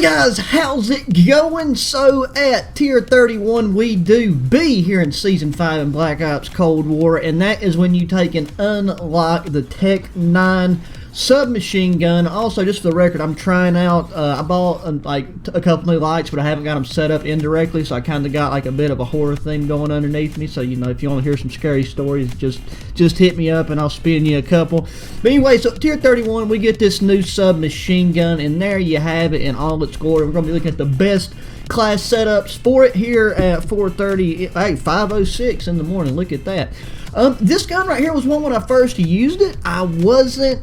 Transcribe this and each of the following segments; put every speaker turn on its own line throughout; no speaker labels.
Guys, how's it going? So at tier 31 we do be here in season 5 in Black Ops Cold War, and that is when you take and unlock the TEC-9 submachine gun. Also, just for the record, I'm trying out, I bought like a couple new lights, but I haven't got them set up indirectly, so I kind of got like a bit of a horror theme going underneath me. So, you know, if you want to hear some scary stories, just hit me up and I'll spin you a couple. But anyway, so tier 31, we get this new submachine gun, and there you have it in all its glory. We're going to be looking at the best class setups for it here at 4:30, hey, 5:06 in the morning. Look at that. This gun right here was one when I first used it. I wasn't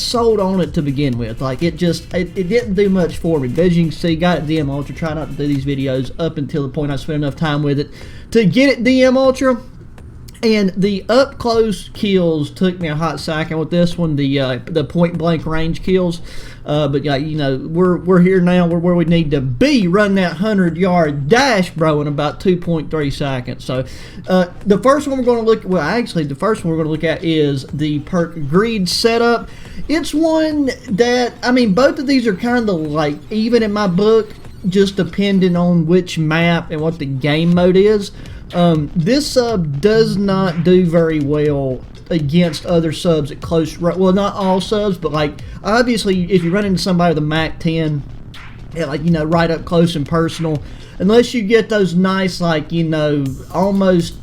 sold on it to begin with. Like it didn't do much for me. But as you can see, got it DM Ultra. Try not to do these videos up until the point I spend enough time with it to get it DM Ultra. And the up close kills took me a hot second with this one, the point blank range kills. But yeah, you know, we're here now. We're where we need to be, running that 100-yard dash, bro, in about 2.3 seconds. So the first one we're going to look, well, actually the first one we're going to look at is the Perk greed setup. It's one that, I mean, both of these are kind of like even in my book, just depending on which map and what the game mode is. This sub does not do very well against other subs at close, well, not all subs, but like obviously if you run into somebody with a MAC-10 at, like, you know, right up close and personal, unless you get those nice, like, you know, almost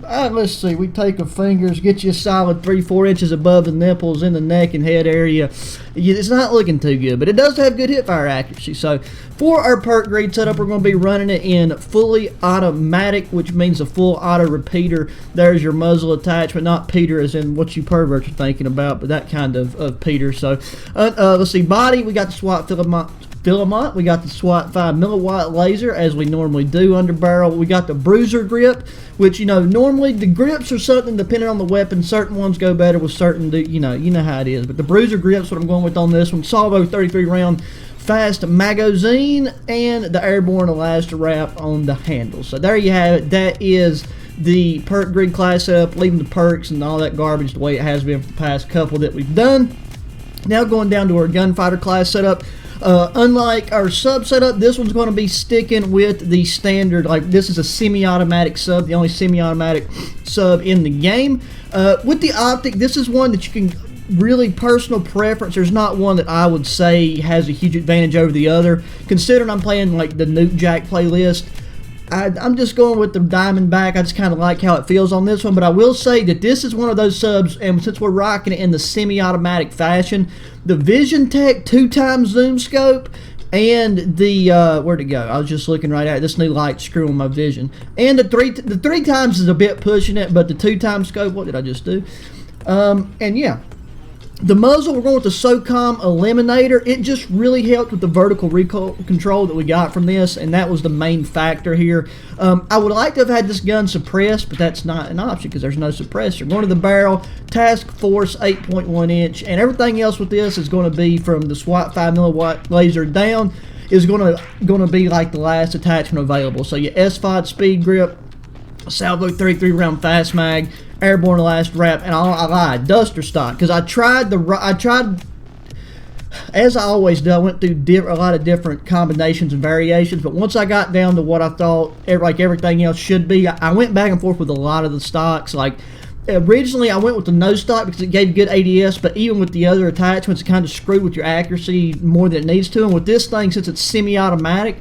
let's see, we take our fingers, get you a solid 3-4 inches above the nipples in the neck and head area. It's not looking too good, but it does have good hip fire accuracy. So for our Perk greed setup, we're going to be running it in fully automatic, which means a full auto repeater. There's your muzzle attachment, not Peter as in what you perverts are thinking about, but that kind of Peter. So let's see, body, we got the SWAT filament, we got the SWAT 5 milliwatt laser as we normally do under barrel. We got the bruiser grip, which, you know, normally the grips are something depending on the weapon. Certain ones go better with certain, you know how it is. But the bruiser grip's what I'm going with on this one. Salvo 33 round fast magazine and the airborne elastic wrap on the handle. So there you have it. That is the Perk greed class setup, leaving the perks and all that garbage the way it has been for the past couple that we've done. Now going down to our Gunfighter class setup. Unlike our sub setup, this one's going to be sticking with the standard, like this is a semi-automatic sub, the only semi-automatic sub in the game. With the optic, this is one that you can really personal preference. There's not one that I would say has a huge advantage over the other. Considering I'm playing like the Nuke Jack playlist, I'm just going with the Diamondback. I just kind of like how it feels on this one, but I will say that this is one of those subs, and since we're rocking it in the semi-automatic fashion, the Vision Tech 2x zoom scope and the where'd it go? I was just looking right at it. This new light screwing my vision, and the three times is a bit pushing it, but the 2x scope, what did I just do? And yeah. The muzzle, we're going with the SOCOM Eliminator. It just really helped with the vertical recoil control that we got from this, and that was the main factor here. I would like to have had this gun suppressed, but that's not an option because there's no suppressor. Going to the barrel, Task Force 8.1 inch, and everything else with this is going to be from the SWAT 5 milliwatt laser down is going to be like the last attachment available. So your S5 speed grip, Salvo 33 round fast mag, airborne elastic wrap, and I lied, duster stock, because I tried as I always do. I went through a lot of different combinations and variations, but once I got down to what I thought like everything else should be, I went back and forth with a lot of the stocks. Like originally I went with the no stock because it gave good ADS, but even with the other attachments it kind of screwed with your accuracy more than it needs to. And with this thing, since it's semi-automatic,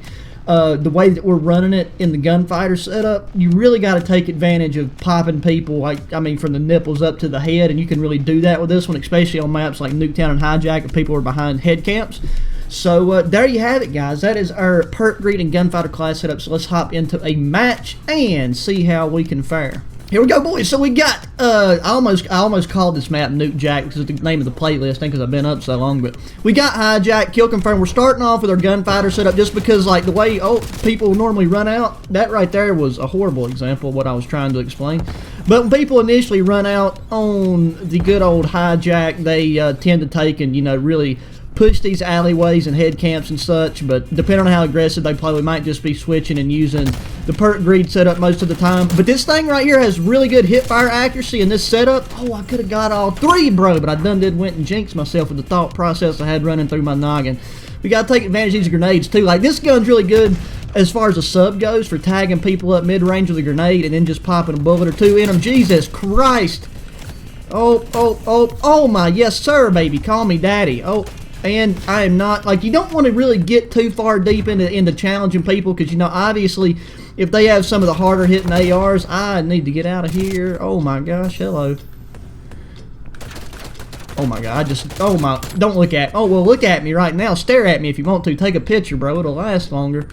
the way that we're running it in the Gunfighter setup, you really got to take advantage of popping people, like, I mean, from the nipples up to the head, and you can really do that with this one, especially on maps like Nuketown and Hijack if people are behind head camps. So there you have it, guys. That is our Perk greed and Gunfighter class setup. So let's hop into a match and see how we can fare. Here we go, boys. So we got, I almost called this map Nuke Jack because it's the name of the playlist, because I've been up so long, but we got Hijack, kill confirmed. We're starting off with our Gunfighter setup just because, like, the way people normally run out, that right there was a horrible example of what I was trying to explain. But when people initially run out on the good old Hijack, they tend to take and, you know, really push these alleyways and head camps and such, but depending on how aggressive they play, we might just be switching and using the Perk greed setup most of the time. But this thing right here has really good hip fire accuracy in this setup. Oh, I could have got all three, bro, but I went and jinxed myself with the thought process I had running through my noggin. we gotta take advantage of these grenades too. Like, this gun's really good as far as the sub goes for tagging people up mid-range with a grenade and then just popping a bullet or two in them. Jesus Christ. Oh my, yes sir, baby. Call me daddy. Oh, and I am not, like, you don't want to really get too far deep into challenging people because, you know, obviously, if they have some of the harder hitting ARs, I need to get out of here. Oh my gosh, hello. Oh my god, oh my, don't look at, oh well, look at me right now. Stare at me if you want to. Take a picture, bro. It'll last longer.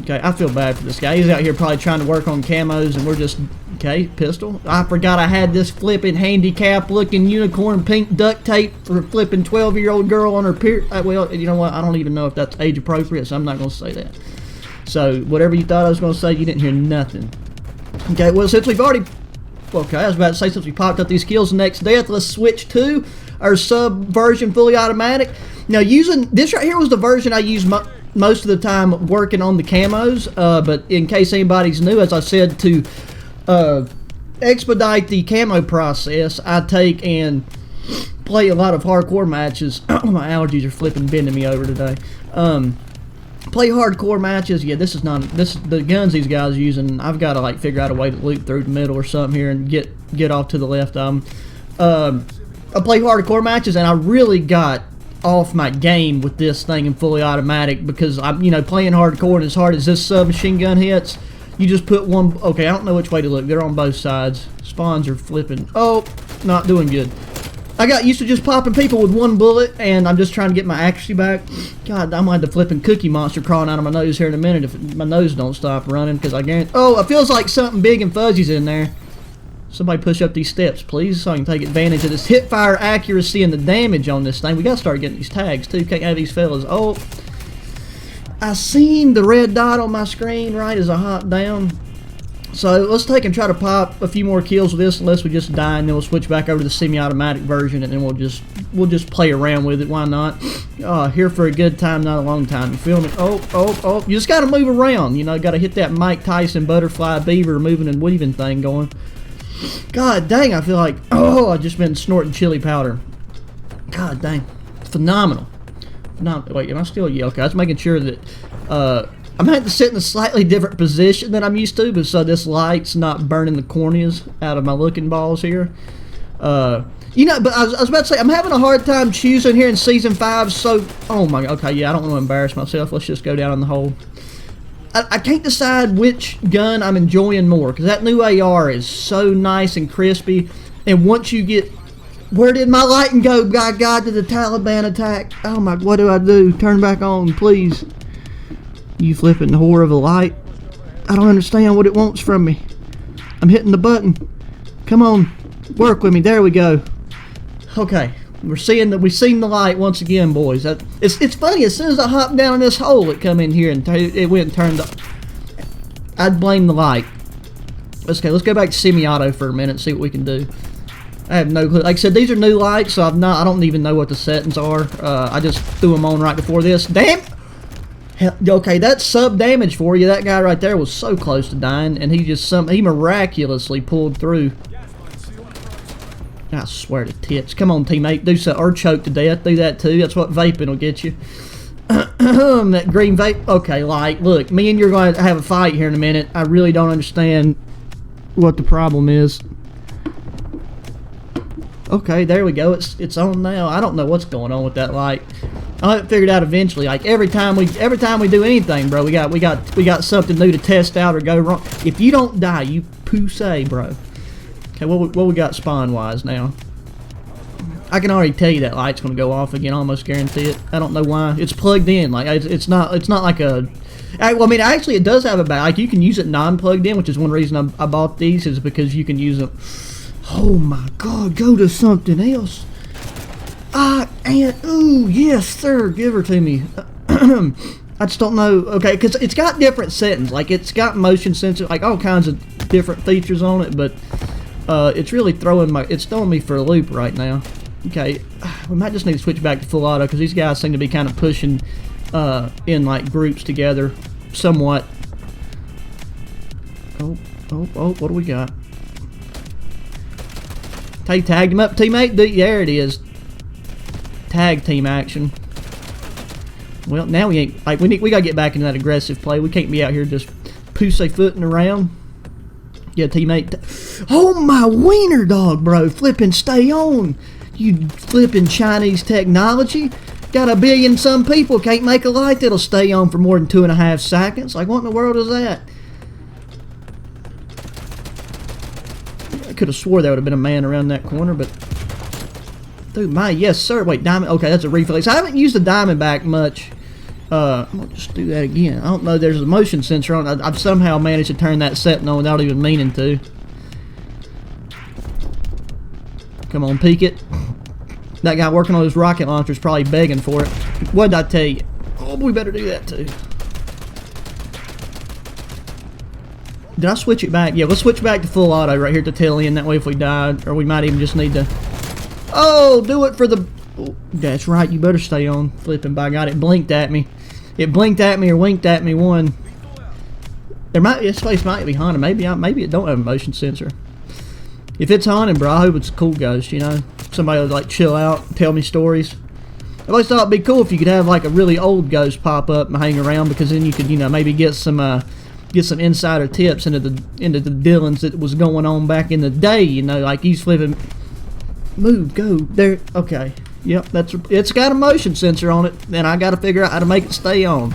Okay, I feel bad for this guy. He's out here probably trying to work on camos, and we're just... Okay, pistol. I forgot I had this flipping handicap-looking unicorn pink duct tape for a flipping 12-year-old girl on her period. Well, you know what? I don't even know if that's age-appropriate, so I'm not going to say that. So, whatever you thought I was going to say, you didn't hear nothing. Okay, well, since we've already... Okay, I was about to say, since we popped up these kills next death, let's switch to our sub version fully automatic. Now, using... This right here was the version I used most of the time working on the camos, but in case anybody's new, as I said, to expedite the camo process, I take and play a lot of hardcore matches. My allergies are flipping bending me over today. Play hardcore matches. Yeah, this is the guns these guys are using. I've got to like figure out a way to loop through the middle or something here and get off to the left of them. I play hardcore matches, and I really got off my game with this thing in fully automatic because I'm, you know, playing hardcore, and as hard as this submachine gun hits, you just put one. Okay, I don't know which way to look. They're on both sides. Spawns are flipping. Oh, not doing good. I got used to just popping people with one bullet, and I'm just trying to get my accuracy back. God, I might have the flipping cookie monster crawling out of my nose here in a minute if my nose don't stop running, because I guarantee... Oh, it feels like something big and fuzzy's in there. Somebody push up these steps, please, so I can take advantage of this hip fire accuracy and the damage on this thing. We got to start getting these tags, too. Can't have these fellas. Oh, I seen the red dot on my screen right as I hopped down. So let's take and try to pop a few more kills with this, unless we just die, and then we'll switch back over to the semi-automatic version, and then we'll just play around with it. Why not? Here for a good time, not a long time. You feel me? Oh! You just got to move around. You know, got to hit that Mike Tyson butterfly beaver moving and weaving thing going. God dang! I feel like I just been snorting chili powder. God dang! Phenomenal. Wait, am I still? Yeah, okay. I was making sure that I'm going to have to sit in a slightly different position than I'm used to, but so this light's not burning the corneas out of my looking balls here. You know, but I was about to say, I'm having a hard time choosing here in Season 5, so... Oh my god, okay, yeah, I don't want to embarrass myself. Let's just go down in the hole. I can't decide which gun I'm enjoying more, because that new AR is so nice and crispy, and once you get... Where did my lighting go? God, did the Taliban attack? Oh my, what do I do? Turn back on, please. You flipping whore of a light. I don't understand what it wants from me. I'm hitting the button. Come on, work with me. There we go. Okay, we've seen the light once again, boys. It's funny. As soon as I hopped down in this hole, it come in here and it went and turned up. I'd blame the light. Okay, let's go back to semi-auto for a minute and see what we can do. I have no clue. Like I said, these are new lights, so I don't even know what the settings are. I just threw them on right before this. Damn. Okay, that's sub damage for you. That guy right there was so close to dying, and he miraculously pulled through. I swear to tits. Come on, teammate, do so, or choke to death. Do that too. That's what vaping will get you. That green vape. Okay, like, look, me and you're going to have a fight here in a minute. I really don't understand what the problem is. Okay, there we go. It's on now. I don't know what's going on with that light. I'll have it figured out eventually. Like every time we do anything, bro, we got something new to test out or go wrong. If you don't die, you poo-say, bro. Okay, what we got spawn wise now? I can already tell you that light's gonna go off again. Almost guarantee it. I don't know why. It's plugged in. Like it's not like a. Well, I mean, actually, it does have a back. Like you can use it non-plugged in, which is one reason I bought these, is because you can use them. Oh my God! Go to something else. Ooh, yes, sir. Give her to me. I just don't know. Okay, because it's got different settings. Like it's got motion sensor, like all kinds of different features on it. But it's really throwing me for a loop right now. Okay, we might just need to switch back to full auto because these guys seem to be kind of pushing in like groups together, somewhat. Oh! What do we got? Hey, tagged him up, teammate. There it is. Tag team action. Well, now we ain't, like, we gotta get back into that aggressive play. We can't be out here just pussyfooting around. Yeah, teammate. Oh, my wiener dog, bro. Flipping stay on. You flipping Chinese technology. Got 1 billion some people. Can't make a light that'll stay on for more than 2.5 seconds. Like, what in the world is that? I could have swore there would have been a man around that corner, but... Dude, yes, sir. Wait, diamond. Okay, that's a reflex. I haven't used the Diamondback much. I'm going to just do that again. I don't know. There's a motion sensor on it. I've somehow managed to turn that setting on without even meaning to. Come on, peek it. That guy working on his rocket launcher is probably begging for it. What did I tell you? Oh, we better do that too. Did I switch it back? Yeah, let's switch back to full auto right here at the tail end. That way if we died, or we might even just need to... Oh, do it for the... Oh, that's right, you better stay on. Flipping by God, it blinked at me. It blinked at me or winked at me one. This place might be haunted. Maybe it don't have a motion sensor. If it's haunted, bro, I hope it's a cool ghost, you know? Somebody would like chill out, tell me stories. I always thought it'd be cool if you could have like a really old ghost pop up and hang around, because then you could, you know, maybe get some insider tips into the dealings that was going on back in the day, you know, like he's flipping. Move, go there. Okay, yep, it's got a motion sensor on it, and I got to figure out how to make it stay on.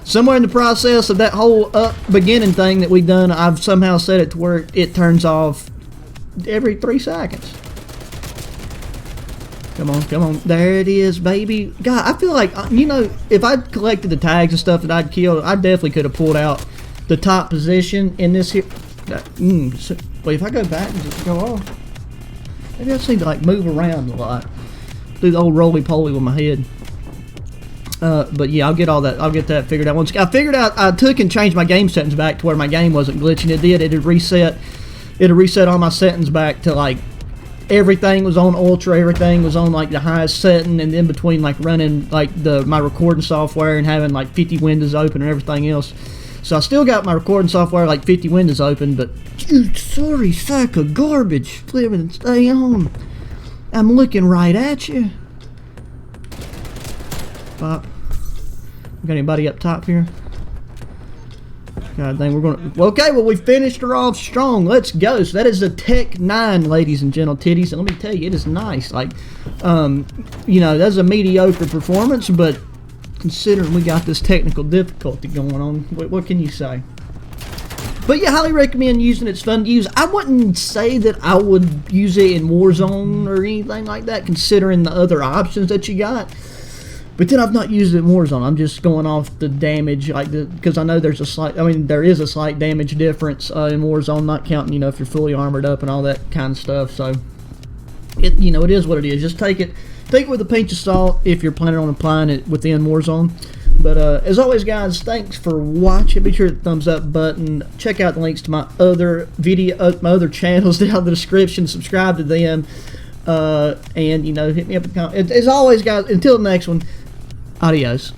Somewhere in the process of that whole beginning thing that we done, I've somehow set it to where it turns off every 3 seconds. Come on, come on. There it is, baby. God, I feel like, you know, if I'd collected the tags and stuff that I'd killed, I definitely could have pulled out the top position in this here. Wait, if I go back and just go off, maybe I just need to like move around a lot. Do the old roly-poly with my head. But yeah, I'll get all that. I'll get that figured out. Once I figured out, I took and changed my game settings back to where my game wasn't glitching. It did. It had reset all my settings back to like everything was on ultra. Everything was on like the highest setting, and in between like running like my recording software and having like 50 windows open and everything else. So I still got my recording software like 50 windows open, but dude, sorry sack of garbage. Flipping stay on. I'm looking right at you. Pop. Got anybody up top here? God dang, we're gonna. Okay, well, we finished her off strong. Let's go. So that is a TEC-9, ladies and gentle titties. And let me tell you, it is nice. Like, you know, that's a mediocre performance, but considering we got this technical difficulty going on, what can you say? But yeah, highly recommend using it. It's fun to use. I wouldn't say that I would use it in Warzone or anything like that, considering the other options that you got. But then I've not used it in Warzone. I'm just going off the damage, like because I know there is a slight damage difference in Warzone, not counting, you know, if you're fully armored up and all that kind of stuff. So you know, it is what it is. Just take it with a pinch of salt if you're planning on applying it within Warzone. But as always, guys, thanks for watching. Be sure to hit the thumbs up button. Check out the links to my other my other channels down in the description. Subscribe to them, and you know, hit me up in the comments. As always, guys, until the next one. Adios.